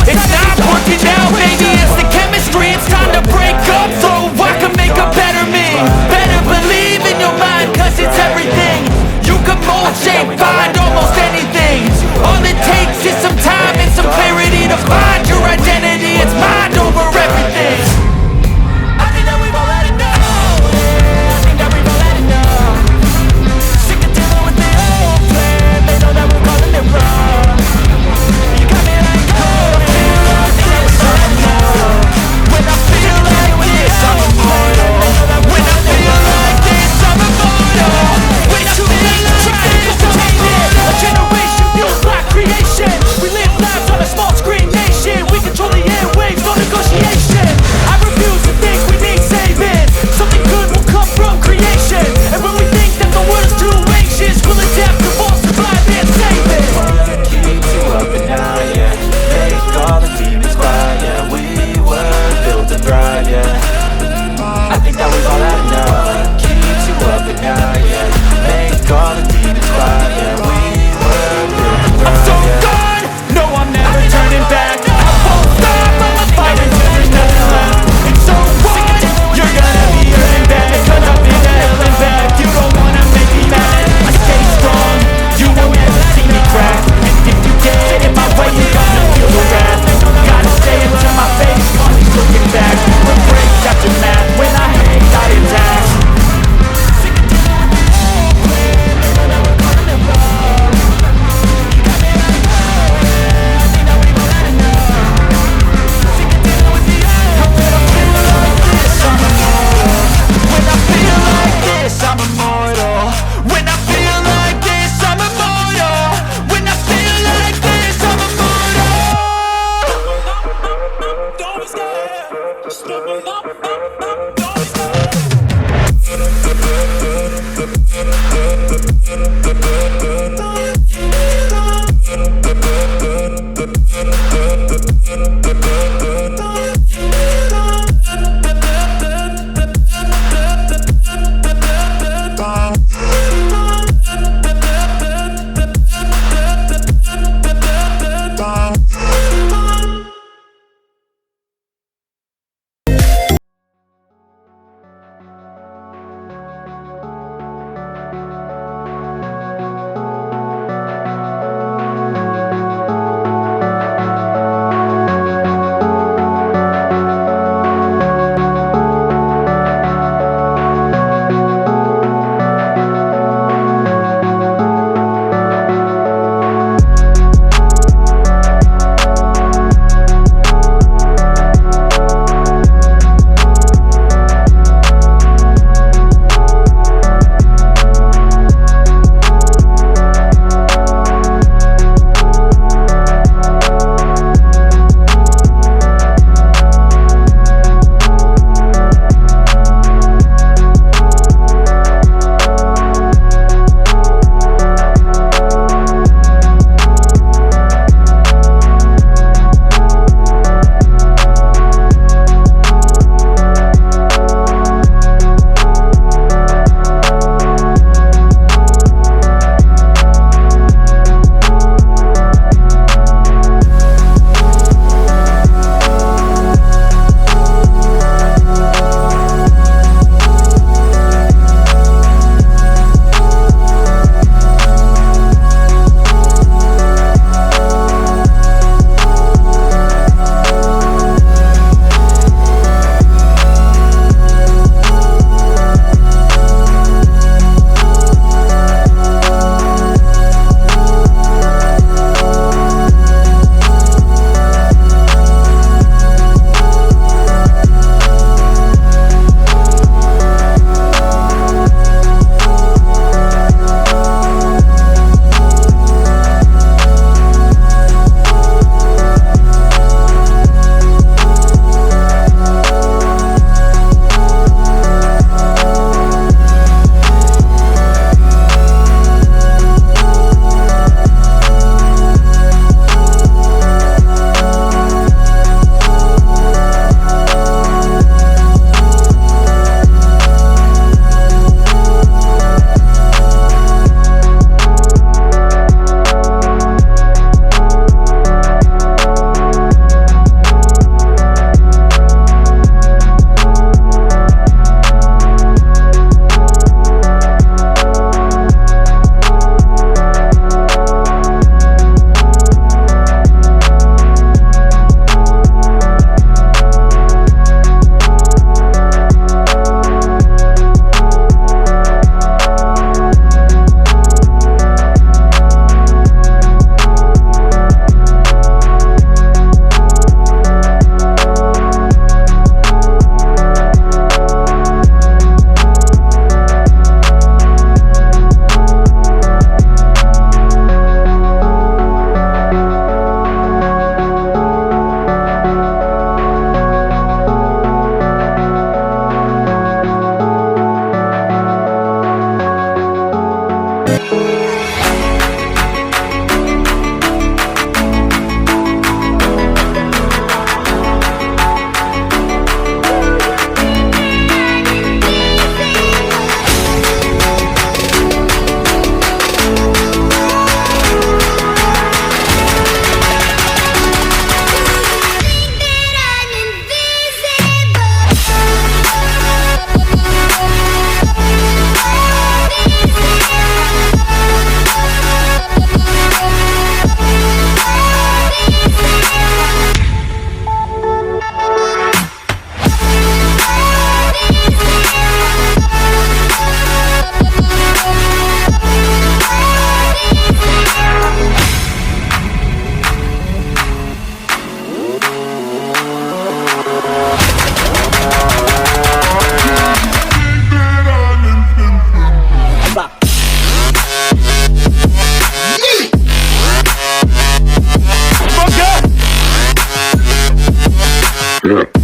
It's not working out, maybe it's the chemistry. It's time to break up so I can make a better me. Better believe in your mind, cause it's everything. You can mold, shape, find almost anything. All it takes is some time and some clarity to find your identity. It's mind over everything. I think that we've all had enough. I think that we've all had enough. Sick of dealing with the old plan. They know that we're calling it wrong. You got me like, oh, Yeah.